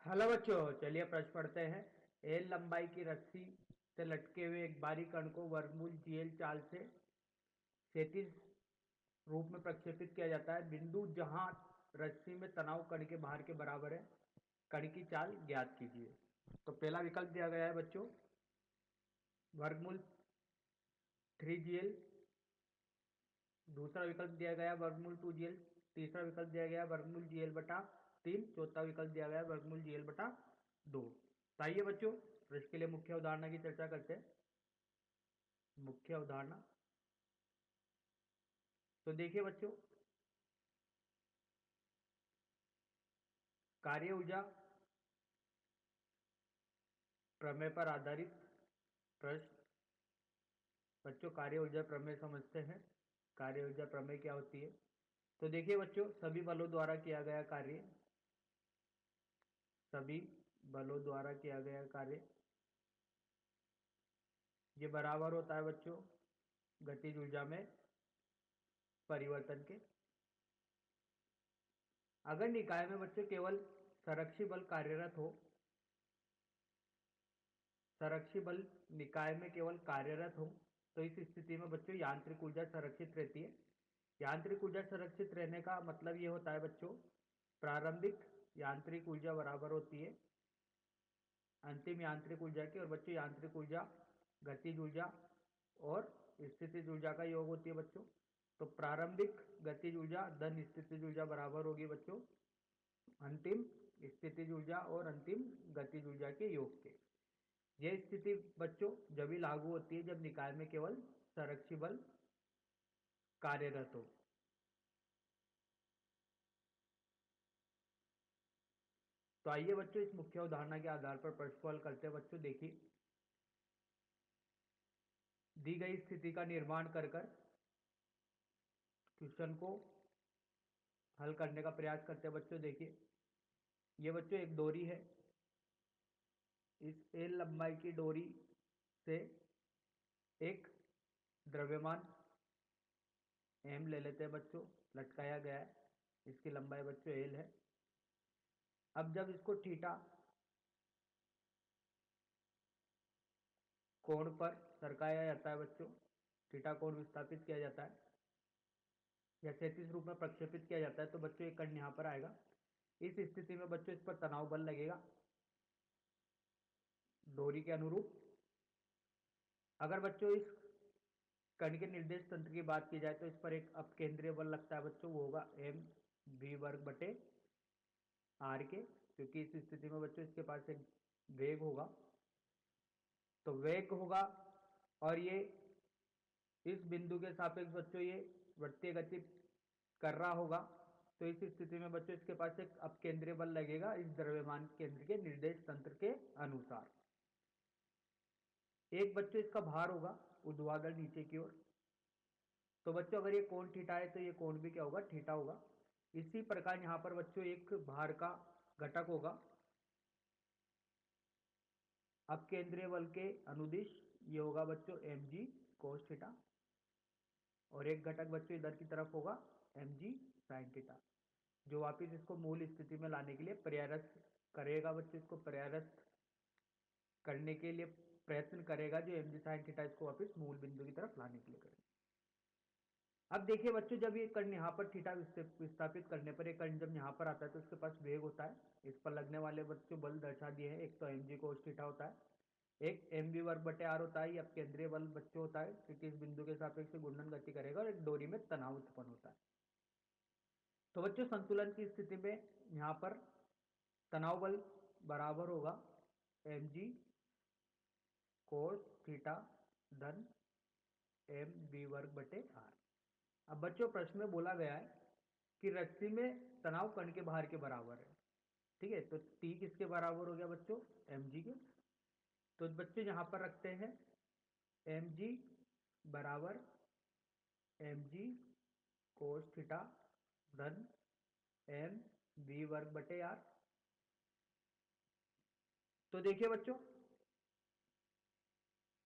Hello बच्चों, चलिए प्रश्न पढ़ते हैं। एल लंबाई की रस्सी से लटके हुए एक बारीक कण को वर्गमूल जीएल चाल से क्षैतिज रूप में प्रक्षेपित किया जाता है। बिंदु जहां रस्सी में तनाव कण के भार के बराबर है, कण की चाल ज्ञात कीजिए। तो पहला विकल्प दिया गया है बच्चों, वर्गमूल 3 जीएल। दूसरा विकल्प दिया गया है वर्गमूल 2 जीएल। तीसरा विकल्प दिया गया है वर्गमूल जीएल बटा 3। चौथा विकल्प दिया गया है वर्गमूल जीएल बटा 2। तो आइए बच्चों, इसके लिए मुख्य अवधारणा की चर्चा करते हैं। मुख्य अवधारणा, तो देखिए बच्चों, कार्य ऊर्जा प्रमेय पर आधारित प्रश्न। बच्चों, कार्य ऊर्जा प्रमेय समझते हैं। कार्य ऊर्जा प्रमेय क्या होती है? तो देखिए बच्चों, सभी बलों द्वारा किया गया कार्य, सभी बलों द्वारा किया गया कार्य ये बराबर होता है बच्चों गतिज ऊर्जा में परिवर्तन के। अगर निकाय में बच्चों केवल संरक्षी बल कार्यरत हो, संरक्षी बल निकाय में केवल कार्यरत हो, तो इस स्थिति में बच्चों यांत्रिक ऊर्जा संरक्षित रहती है। यांत्रिक ऊर्जा संरक्षित रहने का मतलब ये होता है बच्चों, प्रारंभिक यांत्रिक ऊर्जा बराबर होती है अंतिम यांत्रिक ऊर्जा की। और बच्चों यांत्रिक ऊर्जा गतिज ऊर्जा और स्थितिज ऊर्जा का योग होती है बच्चों। तो प्रारंभिक गतिज ऊर्जा धन स्थितिज ऊर्जा बराबर होगी बच्चों अंतिम स्थितिज ऊर्जा और अंतिम गतिज ऊर्जा के योग के। यह स्थिति बच्चों जब भी लागू होती है जब निकाय में केवल संरक्षी बल कार्यरत हो। तो आइए बच्चों, इस मुख्य उदाहरण के आधार पर प्रश्न को हल करते हैं। बच्चों देखिए, दी गई स्थिति का निर्माण कर क्वेश्चन को हल करने का प्रयास करते हैं। बच्चों देखिए, ये बच्चों एक डोरी है। इस एल लंबाई की डोरी से एक द्रव्यमान एम ले लेते हैं बच्चों, लटकाया गया है। इसकी लंबाई बच्चों एल है। अब जब इसको थीटा कोण पर सरकाया जाता है बच्चों, थीटा कोण विस्थापित किया जाता है या क्षैतिज रूप में प्रक्षेपित किया जाता है, तो बच्चों एक कण यहां पर आएगा। इस स्थिति में बच्चों इस पर तनाव बल लगेगा डोरी के अनुरूप। अगर बच्चों इस कण के निर्देश तंत्र की बात की जाए तो इस पर एक अपकेंद्रीय बल लगता है बच्चों, वो होगा एम वी वर्ग बटे आर के, क्योंकि इस स्थिति में बच्चों इसके पास एक वेग होगा। तो वेग होगा और ये इस बिंदु के सापेक्ष बच्चों ये वृत्तीय गति कर रहा होगा। तो इस स्थिति में बच्चों इसके पास एक अपकेंद्रीय बल लगेगा इस द्रव्यमान केंद्र के निर्देश तंत्र के अनुसार। एक बच्चों इसका भार होगा ऊर्ध्वाधर नीचे की ओर। तो बच्चों अगर ये कोण थीटा है तो ये कोण भी क्या होगा, थीटा होगा। इसी प्रकार यहां पर बच्चों एक भार का घटक होगा अब केंद्रीय बल के अनुदिश, ये होगा बच्चों एम जी कोस थीटा। और एक घटक बच्चों इधर की तरफ होगा एम जी साइन थीटा, जो वापिस इसको मूल स्थिति में लाने के लिए प्रयास करेगा बच्चों, इसको प्रयास करने के लिए प्रयत्न करेगा जो एम जी साइन थीटा, इसको वापिस मूल बिंदु की तरफ लाने के लिए करेगा। अब देखिए बच्चों, जब ये कण यहाँ पर थीटा विस्थापित करने पर एक कण जब यहाँ पर आता है तो इसके पास वेग होता है। इस पर लगने वाले बच्चों बल दर्शा दिए हैं, एक तो एम जी कोस थीटा होता है, एक एम वी वर्ग बटे आर होता है। अब केंद्रीय बल बच्चों होता है क्योंकि इस बिंदु के सापेक्ष से घूर्णन गति करेगा और एक डोरी में तनाव उत्पन्न होता है। तो बच्चों संतुलन की स्थिति में यहाँ पर तनाव बल बराबर होगा एम जी कोस थीटा धन एम वी वर्ग बटे आर। अब बच्चों प्रश्न में बोला गया है कि रस्सी में तनाव कण के भार के बराबर है। ठीक है, तो टी किसके बराबर हो गया बच्चों, एम जी के। तो बच्चों यहां पर रखते हैं एम जी बराबर एम जी कोस थीटा धन एम वी वर्ग बटे आर। तो देखिए बच्चों,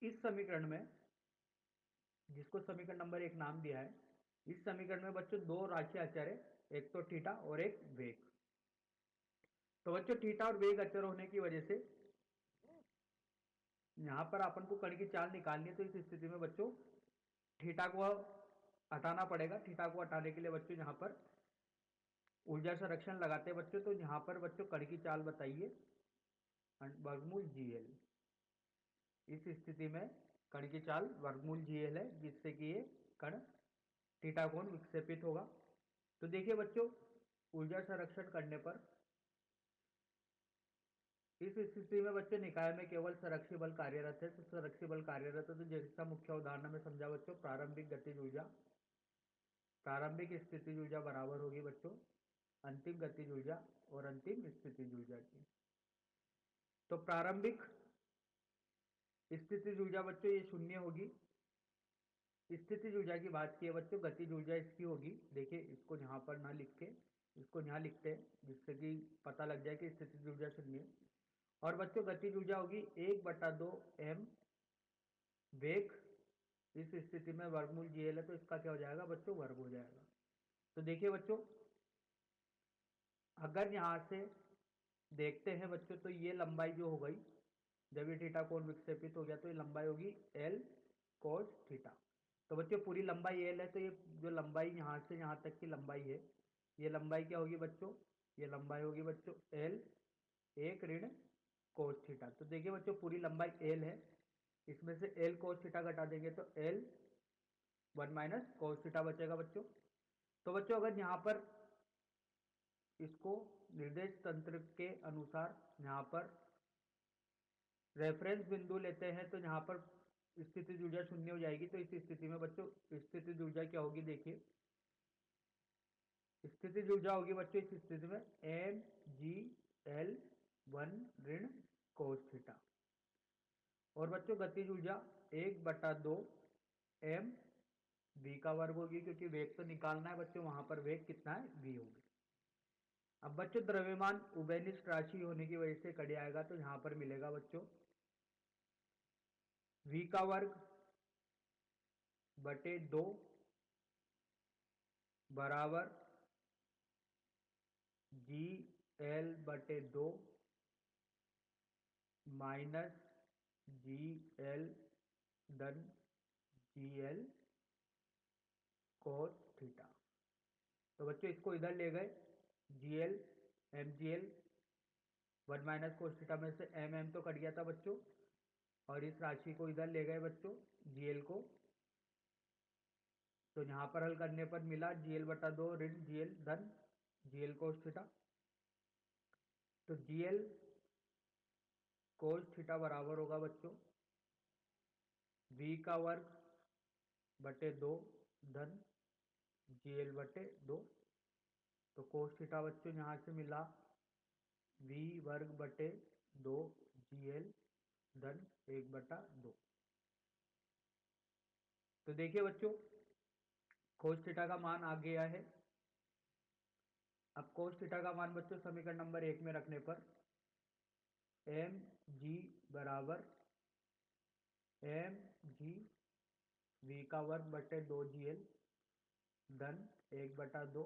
इस समीकरण में, जिसको समीकरण नंबर 1 नाम दिया है, इस समीकरण में बच्चों दो राशि अचर है, एक तो थीटा और एक वेग। तो बच्चों थीटा और वेग अचर होने की वजह से यहाँ पर अपन को कण की चाल निकालनी है, तो इस स्थिति में बच्चों थीटा को हटाना पड़ेगा। थीटा को हटाने के लिए बच्चों यहाँ पर ऊर्जा संरक्षण लगाते हैं बच्चों। तो यहाँ पर बच्चों कण की चाल बताइए, वर्गमूल जीएल। इस स्थिति में कण की चाल वर्गमूल जीएल है, जिससे कि ये कण थीटा कोण विक्षेपित होगा। तो देखिए बच्चों, ऊर्जा संरक्षण करने पर इस स्थिति में बच्चों निकाय में केवल संरक्षी बल कार्यरत है। तो संरक्षी बल कार्यरत है, तो जैसा मुख्य उदाहरण में समझा बच्चों, प्रारंभिक गतिज ऊर्जा, प्रारंभिक स्थितिज ऊर्जा बराबर होगी बच्चों अंतिम गतिज ऊर्जा और अंतिम स्थितिज ऊर्जा की। तो प्रारंभिक स्थितिज ऊर्जा बच्चों ये शून्य होगी। स्थितिज ऊर्जा की बात की है बच्चों, गतिज ऊर्जा इसकी होगी, देखिए इसको यहाँ पर ना लिख के इसको यहाँ लिखते हैं, जिससे कि पता लग जाए कि स्थितिज ऊर्जा शून्य। और बच्चों गतिज ऊर्जा होगी 1/2 m वेग। इस स्थिति में वर्गमूल जीएल है, तो इसका क्या हो जाएगा बच्चों, वर्ग हो जाएगा। तो देखिए बच्चों, अगर यहाँ से देखते हैं बच्चों, तो ये लंबाई जो हो गई, जब ये थीटा कोण विक्षेपित हो गया, तो ये लंबाई होगी एल कोस थीटा। तो बच्चों पूरी लंबाई एल है, तो ये जो लंबाई यहाँ से यहाँ तक की लंबाई है, ये लंबाई क्या होगी बच्चों, ये लंबाई होगी बच्चों एल 1 ऋण कोस थीटा। तो देखिए बच्चों, पूरी लंबाई एल है, इसमें से एल कोस थीटा घटा देंगे तो एल 1 माइनस कोस थीटा बचेगा बच्चों। तो बच्चों अगर यहाँ पर इसको निर्देश तंत्र के अनुसार यहाँ पर रेफरेंस बिंदु लेते हैं, तो यहाँ पर स्थितिज ऊर्जा शून्य हो जाएगी। तो इस स्थिति में बच्चों स्थितिज ऊर्जा क्या होगी, देखिए स्थितिज ऊर्जा होगी बच्चों इस स्थिति में एम जी एल 1 ऋण कोस थीटा। और बच्चों गतिज ऊर्जा 1/2 m v का वर्ग होगी, क्योंकि वेग तो निकालना है बच्चों, वहां पर वेग कितना है, v होगी। अब बच्चों द्रव्यमान उभयनिष्ठ राशि होने की वजह से कड़ी आएगा, तो यहां पर मिलेगा बच्चों v का वर्ग बटे 2 बराबर जी एल बटे 2 माइनस जी एल धन जी एल कोस थीटा। तो बच्चों इसको इधर ले गए, G L M G L 1 minus cos theta में से एम तो कट गया था बच्चों, और इस राशि को इधर ले गए बच्चों जी एल को। तो यहाँ पर हल करने पर मिला GL/2 ऋण GL धन GL कोस थीटा। तो GL कोस थीटा बराबर होगा बच्चों v का वर्ग बटे 2 धन GL बटे 2। तो कोस थीटा बच्चों यहाँ से मिला v वर्ग बटे 2 GL धन 1/2। तो देखिए बच्चों, कोस थीटा का मान आ गया है। अब कोस थीटा का मान बच्चों समीकरण नंबर 1 में रखने पर एम जी बराबर एम जी वी का वर्ग बटे 2 जी एल धन 1/2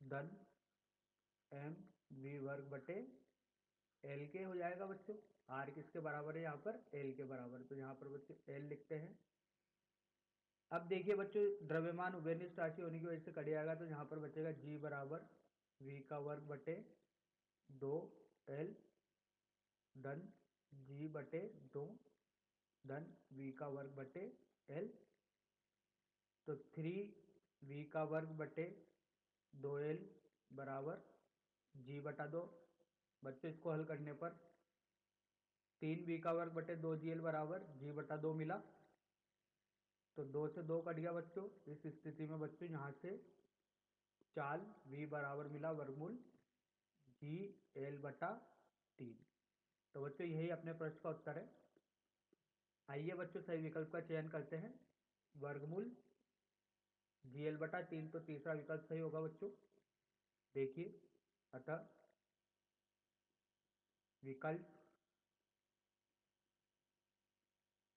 धन एम वी वर्ग बटे एल के हो जाएगा बच्चों। आर किसके बराबर है, यहाँ पर एल के बराबर, तो यहाँ पर बच्चों एल लिखते हैं। अब देखिए बच्चों, द्रव्यमान उभयनिष्ठ राशि होने की वजह से कट जाएगा, तो यहाँ पर बचेगा जी बराबर वी का वर्ग बटे 2 एल धन जी बटे 2 धन वी का वर्ग बटे एल। तो 3v का वर्ग बटे 2l बराबर g/2। बच्चों इसको हल करने पर 3v का वर्ग बटे 2gl बराबर g/2 मिला। तो 2 से 2 कट गया बच्चों। इस स्थिति में बच्चों यहाँ से चाल v बराबर मिला वर्गमूल GL/3। तो बच्चों यही अपने प्रश्न का उत्तर है। आइए बच्चों सही विकल्प का चयन करते हैं, वर्गमूल GL/3। तो तीसरा विकल्प सही होगा बच्चों। देखिए, अतः विकल्प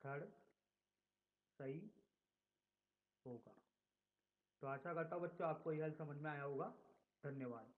थर्ड सही होगा। तो आशा करता हूँ बच्चों आपको यह हल समझ में आया होगा। धन्यवाद।